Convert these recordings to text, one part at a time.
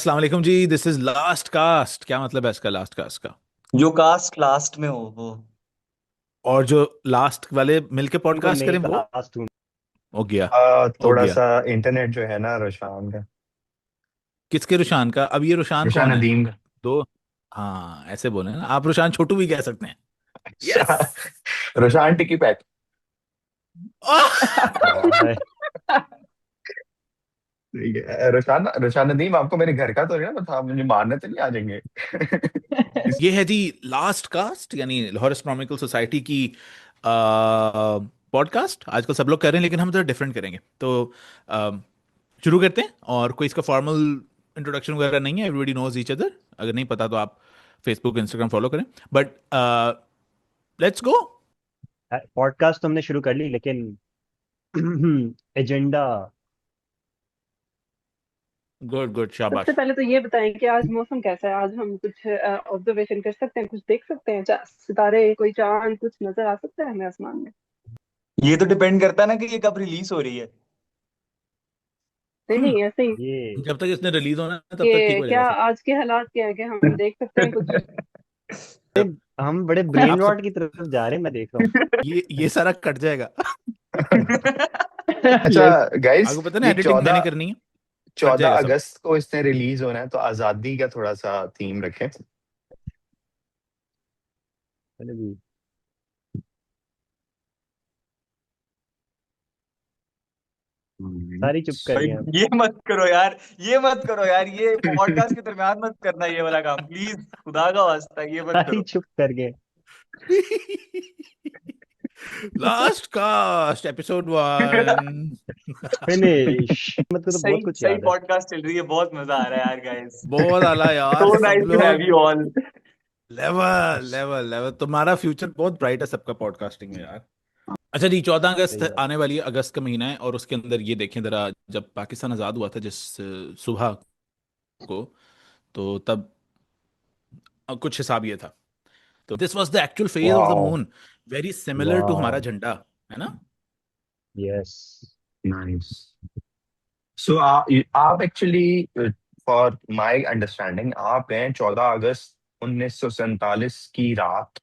अस्सलाम वालेकुम जी। This is last cast. क्या मतलब है इसका लास्ट कास्ट का? जो कास्ट लास्ट में हो वो। और जो लास्ट वाले मिलके उनको पॉडकास्ट नई करें वो कास्ट ढूंढ। हो गया। हो थोड़ा गया। सा इंटरनेट जो है ना रोशान का। किसके रुशान का? अब ये रुशान रुशान कौन है? नदीम का। दो। हाँ, ऐसे बोले ना आप। रुशान छोटू भी कह सकते हैं। अच्छा। यस। रोशान टिकी पैक। भाई ठीक है, रोशान रोशान नदीम, आपको मेरे घर का तो नहीं ना पता? आप मुझे मारने तो नहीं आ जाएंगे? इस ये है जी लास्ट कास्ट, यानी लाहौर एस्ट्रोनॉमिकल सोसाइटी की पॉडकास्ट। आजकल सब लोग कर रहे हैं लेकिन हम थोड़ा डिफरेंट करेंगे। तो अ, शुरू करते हैं। और कोई इसका फॉर्मल इंट्रोडक्शन वगैरह नहीं है। Everybody knows each other. अगर नहीं पता तो आप फेसबुक इंस्टाग्राम फॉलो करें। But let's go. पॉडकास्ट तो हमने शुरू कर ली लेकिन एजेंडा। गुड गुड, सबसे शाबाश। पहले तो ये बताएं कि आज मौसम कैसा है। आज हम कुछ ऑब्जर्वेशन कर सकते हैं, कुछ देख सकते हैं, सितारे, कोई चांद, कुछ नजर आ सकता है हमें आसमान में? ये तो डिपेंड करता है ना कि ये कब रिलीज हो रही है। नहीं नहीं, ऐसे ही ये जब तक इसने रिलीज होना है तब तक ठीक कि हो क्या जाएगा सब। आज के हालात क्या है कि हम देख सकते हैं कुछ? हम बड़े ब्रेन आप सब रॉट की तरफ जा रहे हैं, मैं देख रहा हूँ। ये सारा कट जाएगा। अच्छा यस। गाइस, आपको पता है ना, ये एडिटिंग मैंने चौदह करनी है। कट चौदह जाएगा सब। अगस्त को इसने रिलीज होना है, तो आजादी का थोड़ा सा थीम रखें। मैंने भी सारी चुप कर भाई गए हैं। ये मत करो यार, ये मत करो यार, ये पॉडकास्ट के दरमियान मत करना ये वाला काम प्लीज, खुदा का वास्ता ये मत सारी करो। चुप कर गए। Last caste episode 1। फिनिश मत को तो बहुत सही कुछ सही याद है। पॉडकास्ट चल रही है, बहुत मजा आ रहा है यार गाइस। बहुत आला यार, सो सब नाइस टू हैव लोग you all. Level level level. तुम्हारा फ्यूचर बहुत ब्राइट है सबका पॉडकास्टिंग में यार। अच्छा जी, 14 अगस्त सही बात। आने वाली है। अगस्त का महीना है और उसके अंदर ये देखें जरा, जब पाकिस्तान आज़ाद हुआ था जिस सुबह को, तो तब कुछ हिसाब ये था। तो this was the actual phase of the wow. Moon. Very similar to हमारा वाह। झंडा, है ना? यस। नाइस। सो आप एक्चुअली, फॉर माय अंडरस्टैंडिंग, आप हैं 14 अगस्त 1947 की रात।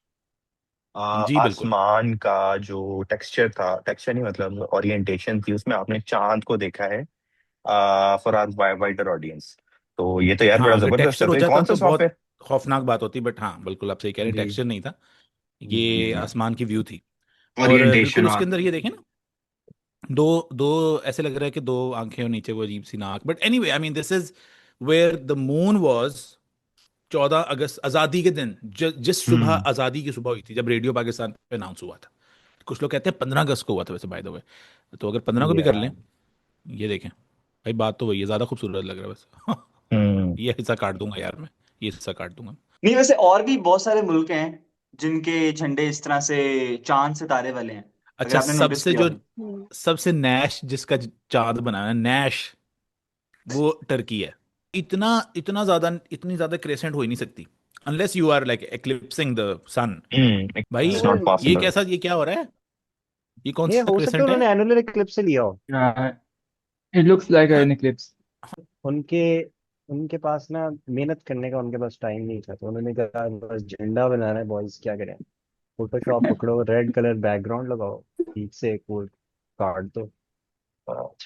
जी बिल्कुल। आसमान का जो टेक्सचर था, टेक्सचर नहीं मतलब ओरिएंटेशन थी, उसमें आपने चांद को देखा है फॉर आवर वाइडर ऑडियंस। तो ये तो यार हाँ, बड़ा अगर जबरदस्त है। टेक्सचर हो तो ये जाता कौन सा तो बहुत सॉफ्टवेयर? खौफनाक बात होती, बट हाँ बिल्कुल आप सही कह रहे हैं, जी। टेक्सचर नहीं था। ये आसमान की व्यू थी। और बिल्कुल ओरिएंटेशन उसके और अंदर ये देखें ना, दो दो ऐसे लग रहा है कि दो आंखें और नीचे वो अजीब सी नाक। But anyway, I mean this is where the moon was. 14 अगस्त आजादी के दिन, जिस सुबह हम्म। आजादी की सुबह हुई थी, जब रेडियो पाकिस्तान पे अनाउंस हुआ था। कुछ लोग कहते हैं 15 अगस्त को हुआ था वैसे, बाय द वे। तो अगर 15 को भी कर या लें। ये देखें भाई, बात तो वही है, ज्यादा खूबसूरत लग रहा है बस। हम्म। ये हिस्सा काट दूंगा यार मैं। ये हिस्सा काट दूंगा। नहीं वैसे और भी बहुत सारे मुल्क हैं जिनके झंडे इस तरह से चांद सितारे वाले हैं, अगर अच्छा, आपने नोटिस सबसे किया जो हो। हम्म। सबसे नैश जिसका चांद बनाना है, नैश, वो टर्की है। इतना इतना ज्यादा, इतनी ज्यादा क्रेसेंट हो ही नहीं सकती unless you are like eclipsing the sun. भाई इट्स वो नॉट ये पॉसिबल। कैसा, ये क्या हो रहा है? ये कौन ये सा हो सकता है क्रेसेंट है? उन्होंने एनुलर इक्लिप्स से लिया हो। इट लुक्स लाइक हाँ, एन इक्लिप्स। उनके उनके पास ना मेहनत करने का उनके पास टाइम नहीं था, तो उन्होंने कहा बस झंडा बनाना है बॉयज, क्या करें। फोटोशॉप पकड़ो, रेड कलर बैकग्राउंड लगाओ, ठीक से एक वो काट दो,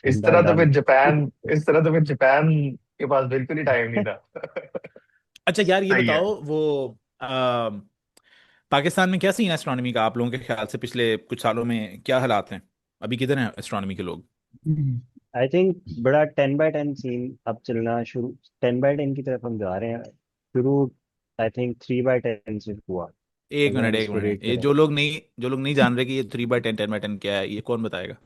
इस झंडा तरह तो डन। फिर जापान इस तरह तो फिर जापान के पास बिल्कुल ही टाइम नहीं था। अच्छा यार, ये सही है। बताओ वो आ, पाकिस्तान में क्या सीन है एस्ट्रोनॉमी का? आप लोगों के ख्याल से पिछले कुछ सालों में क्या हालात हैं? अभी किधर हैं एस्ट्रोनॉमी के लोग? आई थिंक बड़ा 10 बाय 10 सीन अब चलना शुरू, 10 बाय 10 की तरफ हम जा रहे हैं। शुरू आई थिंक 3 बाय 10 से हुआ, एक अगर मिनट हम एक इसको मिनट, रेट ये करें। जो लोग नहीं जान रहे कि ये 3 बाय 10, 10 बाय 10 क्या है, ये कौन बताएगा?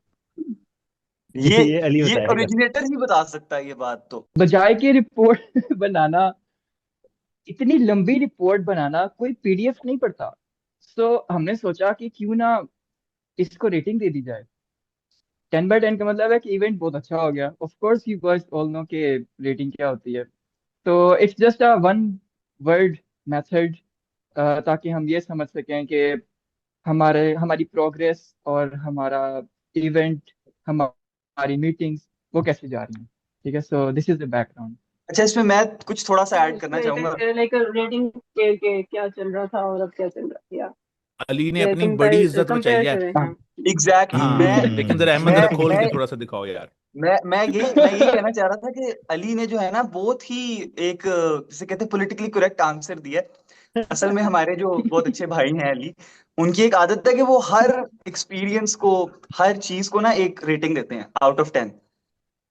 ये ये अली ये बताएगा। ओरिजिनेटर ही बता सकता है ये बात तो। बजाय के रिपोर्ट बनाना, इतनी लंबी रिपोर्ट बनाना कोई पीडीएफ नहीं पढ़ता। सो हमने सोचा कि क्यों ना इसको रेटिंग दे दी जाए। 10 बाय 10 का मतलब है कि इवेंट बहुत अच्छा हो गया। Of course you guys all know कि रेटिंग क्या होती है। तो it's just a one word method, ताकि हम ये समझ सकें कि हमारी प्रोग्रेस और हमारा इवेंट, हमारी मीटिंग्स वो कैसे जा रही हैं। ठीक है, so this is the background. अच्छा, इसमें मैं कुछ थोड़ा सा ऐड करना चाहूंगा। लाइक रेटिंग के क्या चल रहा था और अब क्या चल रहा है, या अली ने अपनी बड़ी कंपेयर इज्जत बचाई है। करें, हाँ। एग्जैक्टली हाँ लेकिन जरा अहमद जरा खोल के थोड़ा सा दिखाओ यार। मैं यही कहना चाह रहा था कि अली ने जो है ना बहुत ही एक जिसे कहते हैं पॉलिटिकली करेक्ट आंसर दिया है। असल में हमारे जो बहुत अच्छे भाई हैं अली, उनकी एक आदत है कि वो हर एक्सपीरियंस को, हर चीज को ना एक रेटिंग देते हैं आउट ऑफ 10।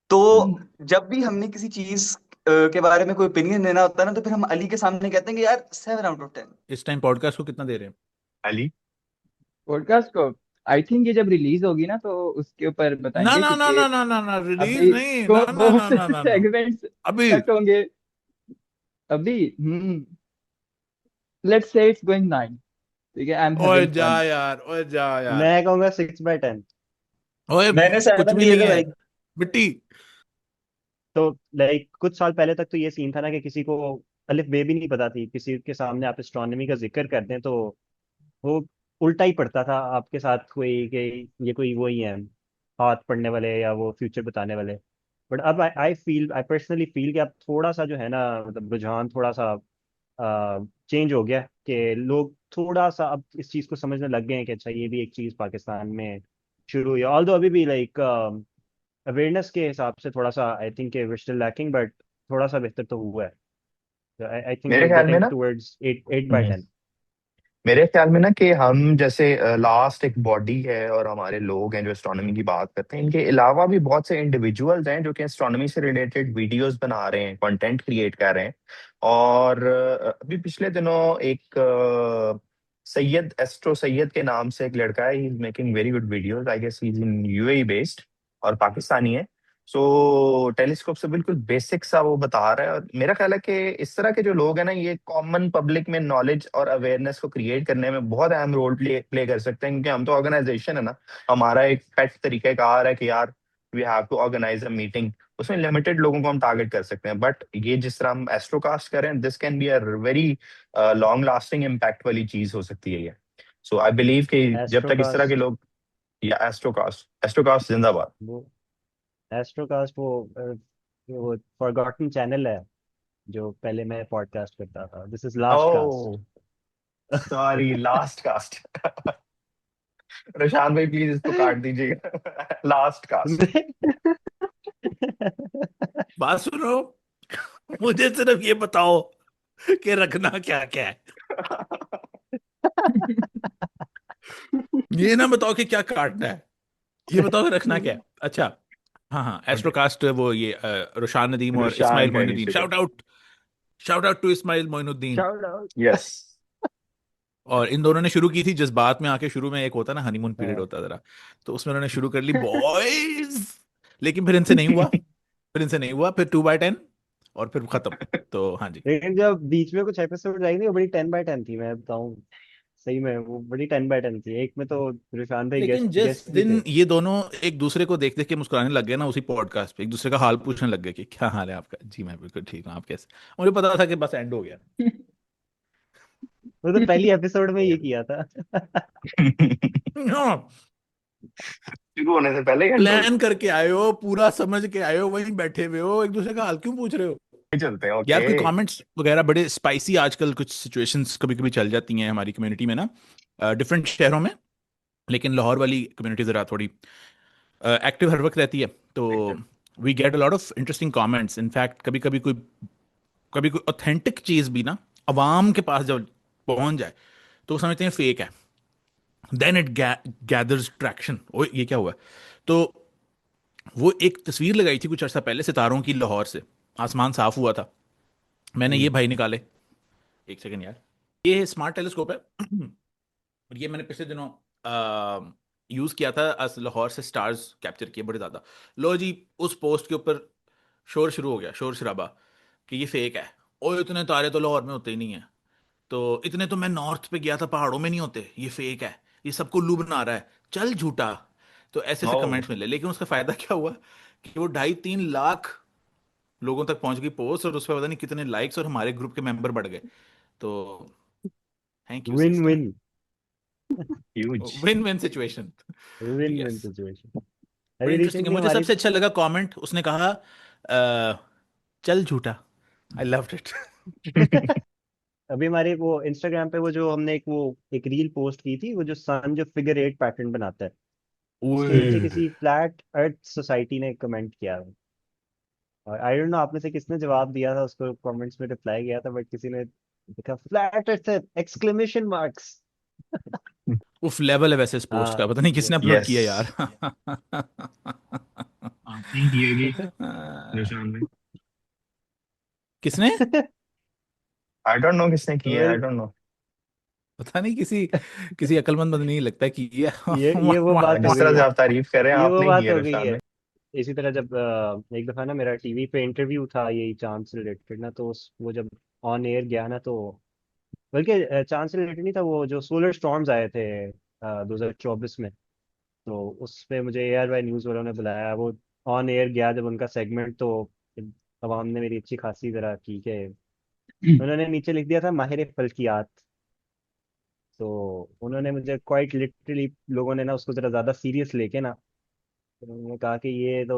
तो जब भी हमने किसी चीज के बारे में कोई ओपिनियन देना होता है ना, तो फिर हम अली के सामने कहते हैं कि यार 7 आउट ऑफ 10। इस टाइम पॉडकास्ट को कितना दे रहे हैं? अली पॉडकास्ट को आई थिंक ये जब रिलीज होगी ना तो उसके ऊपर ना बताएंगे, ना ना क्योंकि ना ना ना ना रिलीज अभी नहीं, को ना ना बहुत ना से ना ना ना सेगमेंट्स अभी। कट होंगे अभी। लेट्स से इट्स गोइंग 9, ठीक है, आई एम ओए हैविंग जा फन। यार, ओए जा यार, मैं कहूंगा 6/10। ओए मैंने कुछ भी सहमति है नहीं कि है भाई। मिट्टी। तो लाइक कुछ साल पहले तक तो ये सीन था ना कि किसी को अलिफ बे भी नहीं पता थी, किसी के सामने आप एस्ट्रोनॉमी का जिक्र करते हैं तो वो उल्टा ही पड़ता था आपके साथ, कोई कि ये कोई वो ही है हाथ पढ़ने वाले या वो फ्यूचर बताने वाले। बट अब आई पर्सनली फील कि अब थोड़ा सा जो है ना, मतलब रुझान थोड़ा सा चेंज हो गया कि लोग थोड़ा सा अब इस चीज़ को समझने लग गए हैं कि अच्छा ये भी एक चीज़ पाकिस्तान में शुरू हुई है। ऑल्दो अभी भी लाइक अवेयरनेस के हिसाब से थोड़ा सा I think we still lacking, but थोड़ा सा बेहतर तो हुआ है। आई थिंक वी मेरे आर ख्याल में गेटिंग ना, टुवर्ड्स 8/10। मेरे ख्याल में ना कि हम जैसे लास्ट एक बॉडी है और हमारे लोग हैं जो एस्ट्रोनॉमी की बात करते हैं, इनके अलावा भी बहुत से इंडिविजुअल्स हैं जो कि एस्ट्रोनॉमी से रिलेटेड वीडियोस बना रहे हैं, कंटेंट क्रिएट कर रहे हैं। और अभी पिछले दिनों एक सैयद, एस्ट्रो सैयद के नाम से एक लड़का है, he is making very good videos, I guess he is in UAE based और पाकिस्तानी है। सो टेलीस्कोप से बिल्कुल बेसिक सा वो बता रहा है। और मेरा ख्याल है कि इस तरह के जो लोग हैं ना, ये कॉमन पब्लिक में नॉलेज और अवेयरनेस को क्रिएट करने में बहुत अहम रोल प्ले कर सकते हैं, क्योंकि हम तो ऑर्गेनाइजेशन है ना, हमारा एक पेट तरीकेकार है कि यार we have to organise a meeting, उसमें लिमिटेड लोगों को हम टारगेट कर सकते हैं। बट ये जिस तरह हम एस्ट्रोकास्ट कर रहे हैं, this can be a very long lasting impact वाली चीज हो सकती है ये। सो आई बिलीव कि जब तक इस तरह के एस्ट्रोकास्ट लोग, या एस्ट्रोकास्ट, एस्ट्रोकास्ट जिंदाबाद। वो एस्ट्रोकास्ट वो फॉरगॉटन चैनल है जो पहले मैं पॉडकास्ट करता था। This is last cast. Oh sorry, last cast. Prashant भाई प्लीज इसको काट दीजिएगा। Last cast. बात सुनो, मुझे सिर्फ ये बताओ कि रखना क्या क्या है। ये ना बताओ कि क्या काटना है, ये बताओ कि रखना क्या है। अच्छा, हाँ हाँ, एस्ट्रोकास्ट वो ये रुशान नदीम और रुशान इस्माइल का Moinuddin, initiative. Shout out to Ismail Moinuddin. Shout out. Yes. और इन दोनों ने शुरू की थी जज्बात में आके, शुरू में एक होता ना हनीमून पीरियड होता जरा, तो उसमें उन्होंने शुरू कर ली बॉयज, लेकिन फिर इनसे नहीं हुआ, फिर 2/10 और फिर खत्म। तो हाँ जी। लेकिन जब बीच में कुछ एपिसोड आई थी वो बड़ी 10/10 थी, मैं बताऊं सही में वो बड़ी 10/10 थी। एक में तो रुशान भाई लेकिन गेस्ट जिस गेस्ट भी दिन थे। ये दोनों एक दूसरे को देख देख के मुस्कुराने लग गए ना, उसी पॉडकास्ट पे एक दूसरे का हाल पूछने लग गए कि क्या हाल है आपका, जी मैं बिल्कुल ठीक हूँ, आप कैसे। मुझे पता था कि बस एंड हो गया। वो तो पहली एपिसोड में ये किया था। हाँ, शुरू होने से पहले ही एंड हो प्लान करके आए हो, पूरा समझ के आए हो, वहीं बैठे हुए हो, एक दूसरे का हाल क्यों पूछ रहे हो? गए, चलते हैं। यार ओके। कोई कमेंट्स वगैरह बड़े स्पाइसी आजकल कुछ सिचुएशंस कभी कभी चल जाती हैं हमारी कम्युनिटी में ना, डिफरेंट शहरों में, लेकिन लाहौर वाली कम्युनिटी ज़रा थोड़ी एक्टिव हर वक्त रहती है। तो we get a lot of interesting comments. In fact कभी कोई ऑथेंटिक चीज़ भी ना अवाम के पास जब पहुंच जाए तो वो समझते हैं फेक है, देन इट गैदर्स ट्रैक्शन। ओ ये क्या हुआ? तो वो एक तस्वीर लगाई थी कुछ अर्सा पहले सितारों की लाहौर से, आसमान साफ हुआ था, मैंने ये भाई निकाले, एक सेकंड यार, ये स्मार्ट टेलीस्कोप है और ये मैंने पिछले दिनों यूज किया था, लाहौर से स्टार्स कैप्चर किए बड़े ज्यादा। लो जी, उस पोस्ट के ऊपर शोर शुरू हो गया, शोर शराबा कि ये फेक है, और इतने तारे तो लाहौर में होते ही नहीं है, तो इतने तो मैं नॉर्थ पे गया था पहाड़ों में नहीं होते, ये फेक है, ये सबको उल्लू बना रहा है, चल झूठा। तो ऐसे ऐसे ओह कमेंट्स मिले, लेकिन उसका फायदा क्या हुआ कि वो 2.5-3 लाख लोगों तक पहुंच गई पोस्ट, और उस पर पता नहीं कितने लाइक्स, और हमारे ग्रुप के मेंबर बढ़ गए। तो thank you win sister. Win. Huge. Win win situation. Win win yes, situation. बड़ी अभी इंटरेस्टिंग है। रिसेंटली मुझे हमारी सबसे अच्छा लगा कमेंट, उसने कहा चल झूठा। I loved it. अभी हमारे वो इंस्टाग्राम पे वो जो हमने एक रील पोस्ट की थी, वो जो सन जो फिगर 8 पैटर्न बनाता है, उसके नीचे हम्म। किसी फ्लैट अर्थ सोसाइटी ने कमेंट किया। और आई डोंट नो आप में से किसने जवाब दिया था, उसको कमेंट्स में रिप्लाई किया था, बट किसी ने लिखा फ्लैट अर्थ एक्सक्लेमेशन मार्क्स। उफ, लेवल है वैसे इस पोस्ट का, हाँ पता नहीं किसने यस। Upload yes. किया यार। आपने ही की होगी निशान में। किसने? आई डोंट नो किसने की है, आई वेल, डोंट नो। पता नहीं, किसी किसी अक्लमंद बंद नहीं लगता कि ये ये वो बात हो जिस गई तरह से है। आप तारीफ कर रहे हैं, ये वो आपने ही की बात है हो गई रुशान है। में। इसी तरह जब एक दफा ना मेरा टीवी पे इंटरव्यू था यही चांद से रिलेटेड ना, तो वो जब ऑन एयर गया ना, तो बल्कि चांद से रिलेटेड नहीं था, वो जो सोलर स्टॉर्म्स आए थे 2024 में, तो उस पे मुझे एआर वाई न्यूज़ वालों ने बुलाया। वो ऑन एयर गया जब उनका सेगमेंट, तो अवाम ने मेरी अच्छी खासी तरह की कि उन्होंने नीचे लिख दिया था माहिर फल्कियात। तो उन्होंने मुझे क्वाइट लिटरली, लोगों ने ना उसको जरा ज्यादा सीरियस लेके ना, तो उन्होंने कहा कि ये तो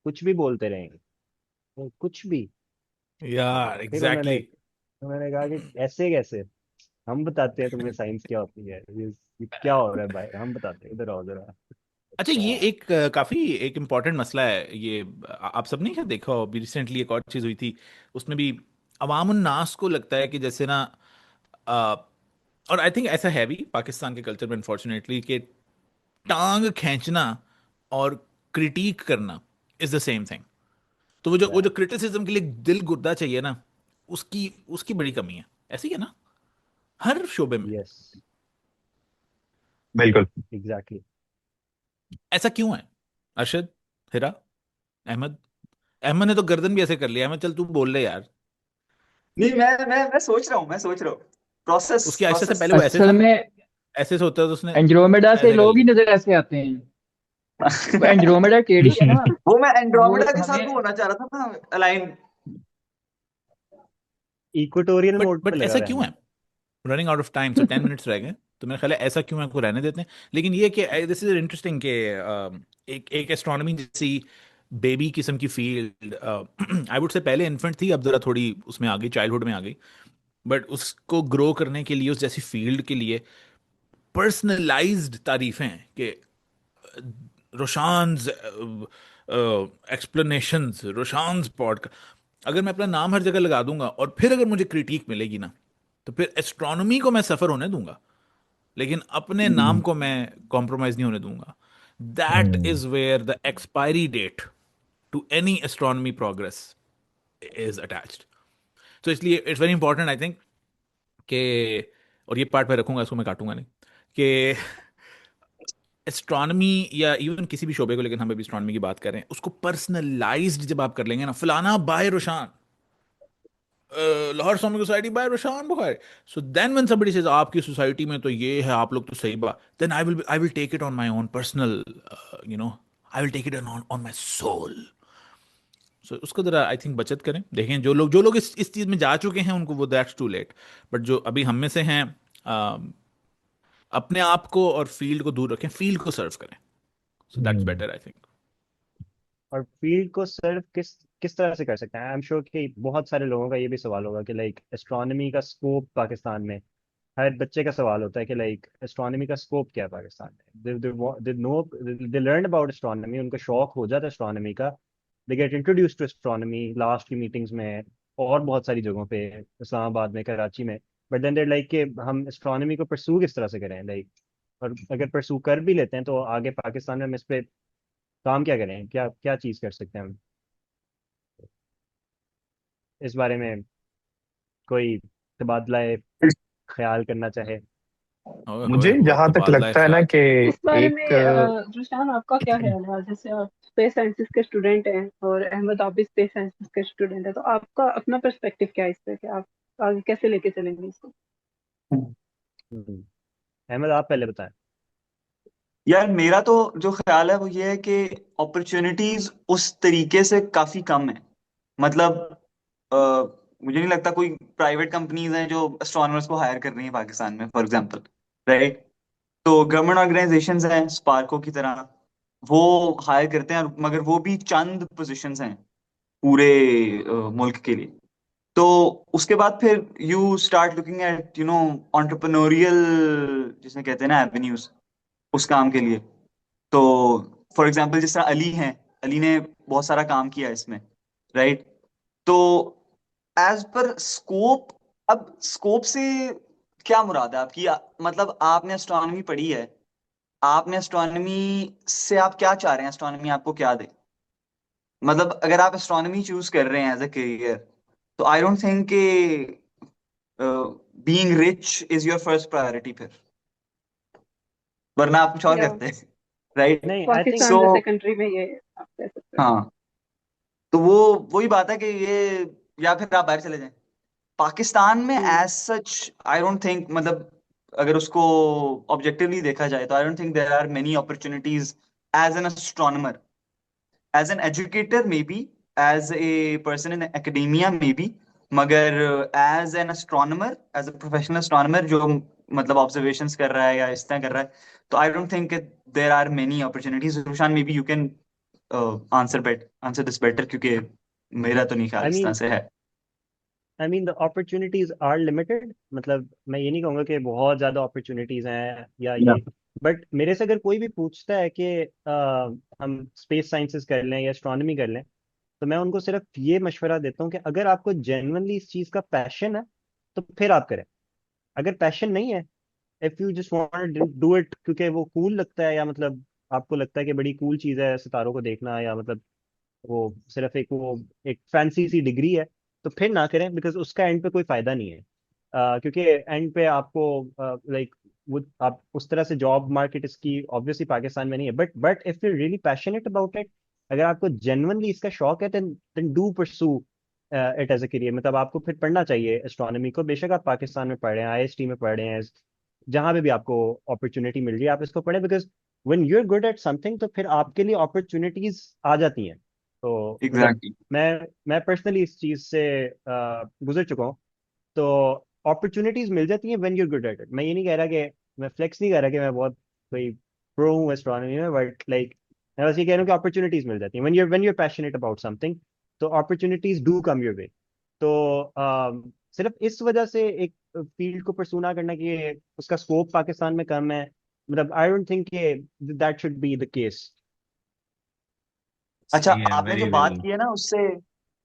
कुछ भी बोलते रहेंगे, तो कुछ भी। यार फिर उन्होंने एग्जैक्टली exactly. उन्होंने कहा कि ऐसे कैसे, हम बताते हैं तुम्हें साइंस क्या होती है, ये क्या हो रहा है भाई, हम बताते हैं, इधर आओ जरा। अच्छा, ये अच्छा। एक काफी एक इम्पॉर्टेंट मसला है ये। आप सब ने क्या देखा हो, अभी रिसेंटली एक और चीज हुई थी, उसमें भी अवामुन नास को लगता है कि जैसे ना, अ, और आई थिंक ऐसा है भी पाकिस्तान के कल्चर में अनफॉर्चुनेटली, कि टांग खींचना और क्रिटिक करना इज द सेम थिंग। तो वो जो क्रिटिसिज्म के लिए दिल गुर्दा चाहिए ना, उसकी उसकी बड़ी कमी है। ऐसी है ना हर शोबे में। यस, बिल्कुल। एग्जैक्टली। ऐसा क्यों है? अरशद, हिरा, अहमद। अहमद ने तो गर्दन भी ऐसे कर लिया। अहमद चल तू बोल ले यार। नहीं, मैं सोच रहा हूँ प्रोसेस उसकी आयशा से प्रोसेस। पहले वो ऐसे असल था, में ऐसे से होता है तो उसने एंड्रोमेडा से ऐसे कर लोग ही लिया। नजर ऐसे आते हैं। वो एंड्रोमेडा टेढ़ी है ना, वो मैं वो एंड्रोमेडा के साथ हमें। वो होना चाह रहा था ना, अलाइन। इक्वेटोरियल बट मोड पे बट लगा ऐसा हुआ है क्यों अहमद। है? Running out of time, so 10 minutes रह गए। तो मेरा ख्याल है ऐसा क्यों है, को रहने देते हैं। लेकिन ये कि दिस इज इंटरेस्टिंग कि एक एक एस्ट्रोनॉमी जैसी बेबी किस्म की फील्ड, आई वुड से पहले इन्फेंट थी, अब जरा थोड़ी उसमें आ गई, चाइल्डहुड में आ गई। बट उसको ग्रो करने के लिए, उस जैसी फील्ड के लिए पर्सनलाइज्ड तारीफें हैं कि रोशान्स एक्सप्लेनेशंस, रोशान्स पॉडकास्ट। अगर मैं अपना नाम हर जगह लगा दूंगा और फिर अगर मुझे क्रिटिक मिलेगी ना, तो फिर एस्ट्रोनॉमी को मैं सफर होने दूंगा, लेकिन अपने नाम को मैं कॉम्प्रोमाइज नहीं होने दूंगा। That hmm. Is where the expiry date to any astronomy progress is attached. तो इसलिए it's very important I think कि, और ये पार्ट में रखूंगा, इसको मैं काटूंगा नहीं, कि एस्ट्रोनॉमी या इवन किसी भी शोबे को, लेकिन हम अभी एस्ट्रोनॉमी की बात कर रहे हैं, उसको पर्सनलाइज्ड जब आप कर लेंगे ना, फलाना by Roshan, Lahore Islamic society by Roshan Bukhari, so then when somebody says आपकी सोसाइटी में तो ये है, आप लोग तो सही बात, then I will take it on my own personal, you know, I will take it on on my soul. So उसको जरा आई थिंक बचत करें, देखें जो लोग इस चीज में जा चुके हैं उनको वो दैट्स टू लेट। बट जो अभी हम में से हैं, अपने आप को और फील्ड को दूर रखें, फील्ड को सर्व करें। So that's hmm. Better I think. और फील्ड को सर्व किस किस तरह से कर सकते हैं? आई एम श्योर कि बहुत सारे लोगों का ये भी सवाल होगा कि लाइक एस्ट्रोनॉमी का स्कोप पाकिस्तान में, हर बच्चे का सवाल होता है कि लाइक एस्ट्रोनॉमी का स्कोप क्या है पाकिस्तान में। They know, they learn about astronomy, उनको शौक हो जाता है एस्ट्रोनॉमी का, they get introduce to astronomy last की मीटिंग्स में और बहुत सारी जगहों पे, इस्लामाबाद में, कराची में। बट देन देर लाइक कि हम एस्ट्रोनॉमी को परसू किस तरह से करें, लाइक, और अगर परसू कर भी लेते हैं तो आगे पाकिस्तान में हम इस पे काम क्या करें, क्या क्या चीज़ कर सकते हैं हम? इस बारे में कोई तबादला ख्याल करना चाहे? ओए होए मुझे हो, जहां तक तबादला लगता है ना ख्याल। कि इस बारे में एक रुशान, आपका क्या ख्याल है? जैसे आप स्पेस साइंसेस के स्टूडेंट हैं और अहमद आप भी स्पेस साइंसेस के स्टूडेंट हैं, तो आपका अपना पर्सपेक्टिव क्या है इस पे कि आप आगे कैसे लेके चलेंगे इसको? हम्म, अहमद आप पहले बताएं। यार मेरा तो जो ख्याल है वो ये है कि अपॉर्चुनिटीज उस तरीके से काफी कम है। मतलब अ, मुझे नहीं लगता कोई प्राइवेट कंपनीज हैं जो एस्ट्रोनॉमर्स को हायर कर रही हैं पाकिस्तान में, फॉर एग्जांपल, राइट? तो गवर्नमेंट ऑर्गेनाइजेशंस हैं स्पार्को की तरह, वो हायर करते हैं, मगर वो भी चंद पोजीशंस हैं पूरे मुल्क के लिए। तो उसके बाद फिर you start looking at entrepreneurial, जिसे कहते हैं ना, एवेन्यूज उस काम के लिए। तो फॉर एग्जाम्पल जिस तरह अली हैं, अली ने बहुत सारा काम किया इसमें, राइट? तो एज पर स्कोप, अब स्कोप से क्या मुराद है आपकी? मतलब आपने एस्ट्रोनॉमी पढ़ी है, आपने एस्ट्रोनॉमी से आप क्या चाह रहे हैं, एस्ट्रोनॉमी आपको क्या दे? मतलब अगर आप एस्ट्रोनॉमी चूज कर रहे हैं एज अ करियर, तो आई डोंट थिंक कि being rich is your first priority फिर, वरना आप कुछ और या करते हैं, राइट? नहीं, आई थिंक पाकिस्तान सो जैसे कंट्री में ये आप कह सकते हो। हाँ, तो वो वही बात है कि ये, या फिर आप बाहर चले जाएं। पाकिस्तान में hmm. As such I don't think, मतलब अगर उसको ऑब्जेक्टिवली देखा जाए तो I don't think there are many opportunities as an astronomer, as an educator maybe, as a person in academia maybe, मगर as an astronomer, as a professional astronomer जो मतलब observations कर रहा है या इस तरह कर रहा है, तो I don't think there are many opportunities. Rushan, maybe you can answer this better, क्योंकि मेरा तो नहीं ख्याल आई इस तरह मीन से है। The opportunities are limited. मतलब मैं ये नहीं कहूँगा कि बहुत ज़्यादा अपॉर्चुनिटीज हैं या या ये, बट मेरे से अगर कोई भी पूछता है कि हम स्पेस साइंसेस कर लें या एस्ट्रोनॉमी कर लें, तो मैं उनको सिर्फ ये मशवरा देता हूँ कि अगर आपको जेन्युइनली इस चीज़ का पैशन है तो फिर आप करें। अगर पैशन नहीं है, if you just want to do it क्योंकि वो कूल लगता है, या मतलब आपको लगता है कि बड़ी कूल चीज़ है सितारों को देखना, या मतलब वो सिर्फ वो एक फैंसी सी डिग्री है, तो फिर ना करें, बिकॉज उसका एंड पे कोई फायदा नहीं है। क्योंकि एंड पे आपको लाइक वो आप उस तरह से जॉब मार्केट इसकी ऑब्वियसली पाकिस्तान में नहीं है, but if you really passionate about it, अगर आपको जेन्युइनली इसका शौक है, then do pursue it as a career. मतलब आपको फिर पढ़ना चाहिए एस्ट्रोनॉमी को, बेशक आप पाकिस्तान में पढ़ रहे हैं, आईएसटी में पढ़ रहे हैं, जहां पे भी आपको अपॉर्चुनिटी मिल रही है आप इसको पढ़ें, because when you are good at something तो फिर आपके लिए अपॉर्चुनिटीज आ जाती हैं। तो मतलब एग्जैक्टली। मैं पर्सनली इस चीज से गुजर चुका हूँ। तो अपॉर्चुनिटीज मिल जाती हैं when you're good at it. मैं ये नहीं कह रहा कि, मैं फ्लेक्स नहीं कर रहा कि मैं बहुत कोई प्रो हूँ एस्ट्रोनॉमी में, बट लाइक मैं बस ये कह रहा हूँ कि अपॉर्चुनिटीज मिल जाती हैं when you're passionate about something, तो opportunities do come your way. तो सिर्फ इस वजह से एक फील्ड को परसू ना करना कि उसका स्कोप पाकिस्तान में कम है, मतलब आई don't think that should be the case. अच्छा, सही है, आपने जो वेरी बात वेल। की है ना, उससे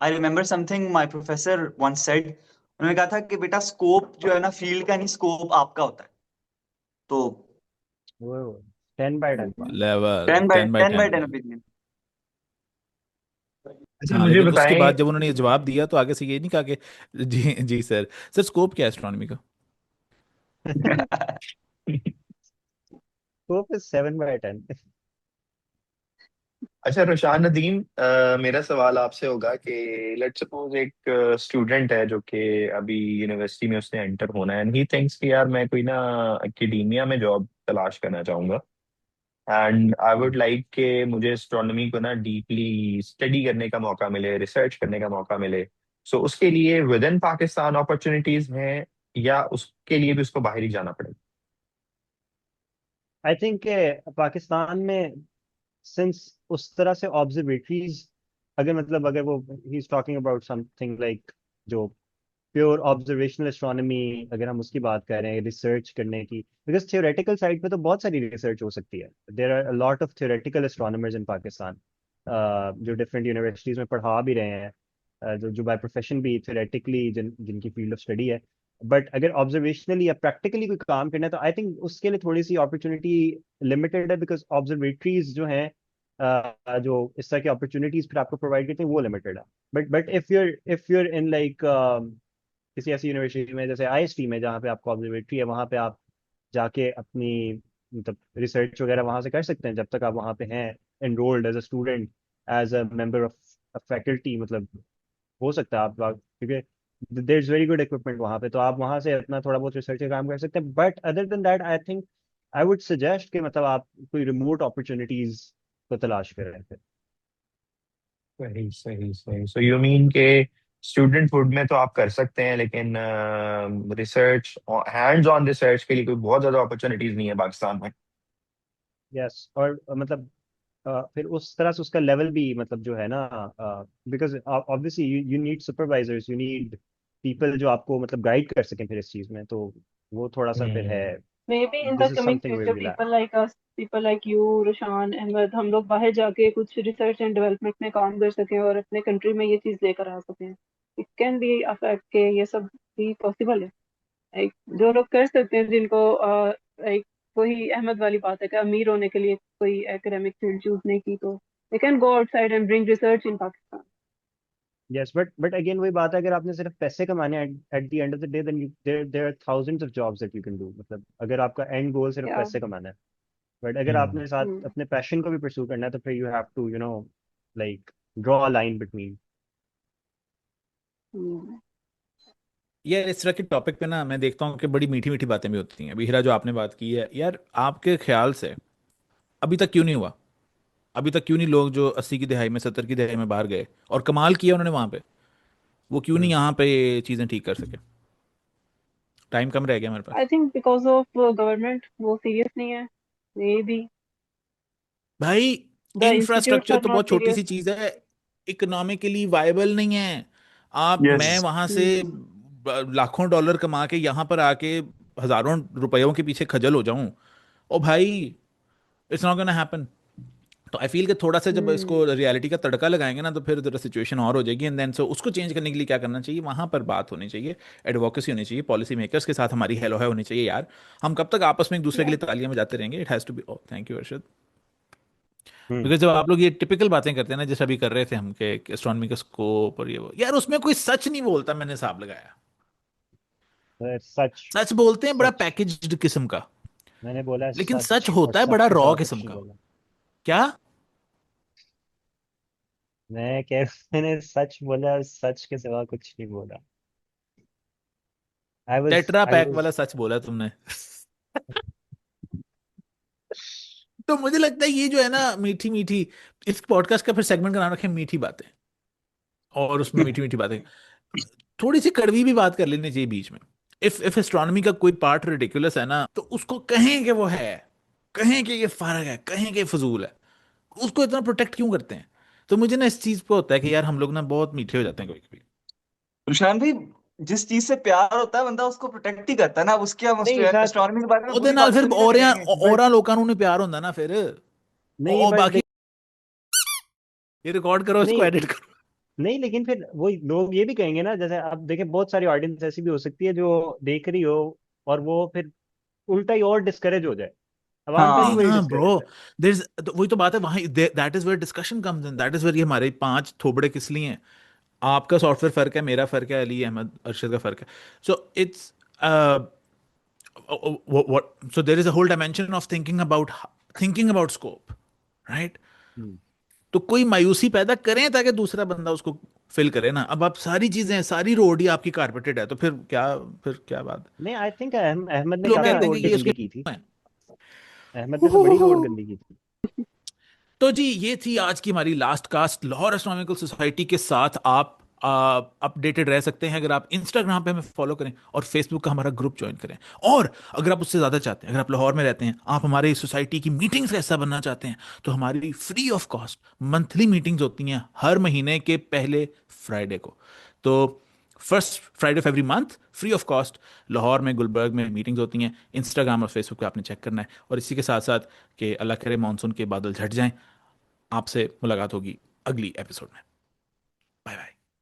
I remember something my professor once said. उन्होंने कहा था कि बेटा स्कोप जो है ना फील्ड का नहीं, स्कोप आपका होता है। तो वो 10/10 लेवल टेन बाय 10/10। 10 ओपिनियन। अच्छा, हाँ, मुझे लेकिन उसके बताएं। बाद जब उन्होंने ये जवाब दिया तो आगे से ये नहीं कहा कि जी जी सर, सर स्कोप क्या है एस्ट्रोनॉमी का? Scope is 7/10। अच्छा रुशान नदीम, मेरा सवाल आपसे होगा कि लेट्स सपोज एक स्टूडेंट है जो कि अभी यूनिवर्सिटी में उसने एंटर होना है, एंड ही थिंक्स कि यार मैं कोई ना एकेडेमिया में जॉब तलाश करना चाहूंगा, एंड आई वुड लाइक कि मुझे एस्ट्रोनॉमी को ना डीपली स्टडी करने का मौका मिले, रिसर्च करने का मौका मिले। सो उसके लिए विद इन पाकिस्तान अपॉर्चुनिटीज हैं, या उसके लिए भी उसको बाहर ही जाना पड़ेगा? आई थिंक पाकिस्तान में सिंस उस तरह से ऑब्जर्वेटरीज, अगर मतलब अगर वो he is talking about something like जो प्योर ऑब्जर्वेशनल एस्ट्रोनॉमी, अगर हम उसकी बात कर रहे हैं रिसर्च करने की, बिकॉज थियोरेटिकल साइड पे तो बहुत सारी रिसर्च हो सकती है। There are lot of theoretical astronomers in Pakistan, जो डिफरेंट यूनिवर्सिटीज में पढ़ा भी रहे हैं, जो बाय प्रोफेशन भी थियोरेटिकली जिनकी फील्ड ऑफ स्टडी है। बट अगर ऑब्जर्वेशनली या प्रैक्टिकली कोई काम करना है, तो आई थिंक उसके लिए थोड़ी सी अपॉर्चुनिटी लिमिटेड है, बिकॉज ऑब्जर्वेटरीज जो हैं जो इस तरह की अपॉर्चुनिटीज फिर आपको प्रोवाइड करते हैं वो लिमिटेड है। But if you're in like किसी ऐसी यूनिवर्सिटी में जैसे आईएसटी में, जहाँ पे आपको ऑब्जर्वेटरी है, वहाँ पे आप जाके अपनी मतलब रिसर्च वगैरह वहाँ से कर सकते हैं जब तक आप वहाँ पे हैं enrolled as a student, as a member of faculty. मतलब हो सकता है क्योंकि there is very good equipment वहाँ पे, तो आप वहाँ से अपना थोड़ा बहुत रिसर्च का काम कर सकते हैं। But other than that I think I would suggest कि मतलब आप कोई रिमोट अपॉर्चुनिटीज को तलाश करें फिर। सही सही सही। सो यू मीन के स्टूडेंट फूड में तो आप कर सकते हैं, लेकिन रिसर्च, हैंड्स ऑन रिसर्च के लिए कोई बहुत ज्यादा अपॉर्चुनिटीज नहीं है पाकिस्तान में? यस, और मतलब फिर उस तरह से उसका लेवल भी मतलब जो है ना, because obviously you need supervisors, you need people जो आपको मतलब गाइड कर सकें फिर इस चीज में, तो वो थोड़ा सा फिर है। maybe in the this is coming something future we will. people like us, people like you, Roshan, Ahmed, हम लोग बाहर जाके कुछ रिसर्च एंड डेवलपमेंट में काम कर सकें और अपने कंट्री में ये चीज लेकर आ सकें। इट कैन बी अफेक्ट के ये सब भी पॉसिबल है। लाइक जो लोग कर सकते हैं, जिनको लाइक वही अहमद वाली बात है कि अमीर होने के लिए कोई एकेडमिक फील्ड चूज नहीं की, तो they can go outside and bring research in Pakistan. Yes, but again वही बात है, अगर आपने सिर्फ पैसे कमाने at the end of the day, then there are thousands of jobs that you can do. मतलब अगर आपका एंड गोल सिर्फ या पैसे कमाना है, बट अगर आपने साथ अपने पैशन को भी परस्यू करना है, तो फिर you have to like draw a line between. यार इस तरह के टॉपिक पे ना मैं देखता हूँ कि बड़ी मीठी मीठी बातें भी होती हैं। अभी हीरा जो आपने बात की है, यार आपके ख्याल से अभी तक क्यों नहीं हुआ? अभी तक क्यों नहीं लोग जो 80 की दहाई में 70 की दहाई में बाहर गए और कमाल किया उन्होंने वहां पे, वो क्यों नहीं यहाँ पे ये चीजें ठीक कर सके? टाइम कम रह गया हमारे पास। I think because of government वो सीरियस नहीं है, मे बी भाई द इंस्टीट्यूट्स इंफ्रास्ट्रक्चर आर तो नॉट बहुत छोटी सीरियस। सी चीज है, इकोनॉमिकली वायबल नहीं है। आप मैं यस। वहां से लाखों डॉलर कमा के यहाँ पर आके हजारों रुपयों के पीछे खजल हो जाऊं, ओ भाई, इट्स नॉट गोना हैपन। तो आई फील कि थोड़ा सा जब इसको रियलिटी का तड़का लगाएंगे ना, तो फिर जरा सिचुएशन और हो जाएगी। एंड देन सो उसको चेंज करने के लिए क्या करना चाहिए, वहां पर बात होनी चाहिए, एडवोकेसी होनी चाहिए, पॉलिसी मेकर्स के साथ हमारी हेलो है होनी चाहिए। यार हम कब तक आपस में एक दूसरे के या लिए तालियां बजाते रहेंगे? It has to be. Oh thank you Arshad. Hmm. Because जब आप लोग ये टिपिकल बातें करते हैं ना, जैसे अभी कर रहे थे हम के एस्ट्रोनॉमी का स्कोप और ये वो, यार उसमें कोई सच नहीं बोलता, मैंने हिसाब लगाया। सच, सच बोलते हैं बड़ा सच पैकेज्ड किस्म का, मैंने बोला है लेकिन सच सच, और होता है सच बड़ा के रॉ सिवा कुछ किस्म नहीं का। बोला। क्या? मैंने सच बोला, सच के सिवा कुछ नहीं बोला। I was tetra I pack was वाला सच बोला तुमने। तो मुझे लगता है ये जो है ना मीठी मीठी, इस पॉडकास्ट का फिर सेगमेंट का नाम रखें मीठी बातें, और उसमें मीठी मीठी बातें, थोड़ी सी कड़वी भी बात कर लेनी चाहिए बीच में। इफ एस्ट्रोनॉमी का कोई पार्ट रिडिकुलस है ना, तो उसको कहें कि वो है, कहें कि ये फर्क है, कहें कि ये फजूल है। उसको इतना प्रोटेक्ट क्यों करते हैं? तो मुझे ना इस चीज पे होता है कि यार हम लोग ना बहुत मीठे हो जाते हैं कभी कभी। रुशान भाई, जिस चीज से प्यार होता है बंदा उसको प्रोटेक्ट ही करता है ना। अब उसके हम नहीं साथ। एस्ट्रोनॉमी के बारे में ਉਹਦੇ बुरी ਨਾਲ बातें ਫਿਰ तो नहीं ना करेंगे। बट औरा लोਕਾਂ ਨੂੰ नहीं प्यार ਹੁੰਦਾ ना फिर। नहीं, और बट बाकी ये रिकॉर्ड करो, इसको नहीं, एडिट करो। नहीं, लेकिन फिर वो लोग ये भी कहेंगे ना, जैसे आप देखें बहुत सारी ऑडियंस ऐसी भी हो सकती है जो देख रही हो, और वो फिर उल्टा ही और डिस्करेज हो जाए। अवाम पहली नहीं हाँ। बड़ी ना ब्रो, डिस्करेज है। देयर तो वही तो बात है, वहां that is where discussion comes in, that is where ये हमारे पांच थोबड़े किस लिए हैं। आपका सॉफ्टवेयर फर्क है, मेरा फर्क है, अली अहमद अरशद का फर्क है। So it's what so there is a whole dimension of thinking about scope, right? हम्म। तो कोई मायूसी पैदा करें ताकि दूसरा बंदा उसको फिल करे ना। अब आप सारी चीजें, सारी रोड ही आपकी कारपेटेड है, तो फिर क्या बात नहीं, आई थिंक अहमद है? ने लोग काफी कहते हैं रोड कि भी ये गंदी उसके की थी। है। अहमद ने तो बड़ी रोड गंदी की थी। तो जी ये थी आज की हमारी last cast. Lahore astronomical society के साथ आप अपडेटेड रह सकते हैं अगर आप इंस्टाग्राम पे हमें फॉलो करें और फेसबुक का हमारा ग्रुप ज्वाइन करें। और अगर आप उससे ज़्यादा चाहते हैं, अगर आप लाहौर में रहते हैं, आप हमारे सोसाइटी की मीटिंग्स का हिस्सा बनना चाहते हैं, तो हमारी free of cost monthly meetings होती हैं हर महीने के पहले फ्राइडे को। तो first Friday of every month free of cost Lahore में, गुलबर्ग में मीटिंग्स होती हैं। इंस्टाग्राम और फेसबुक पे आपने चेक करना है। और इसी के साथ साथ कि अल्लाह करे मानसून के बादल झट जाएं, आपसे मुलाकात होगी अगली एपिसोड में। Bye bye.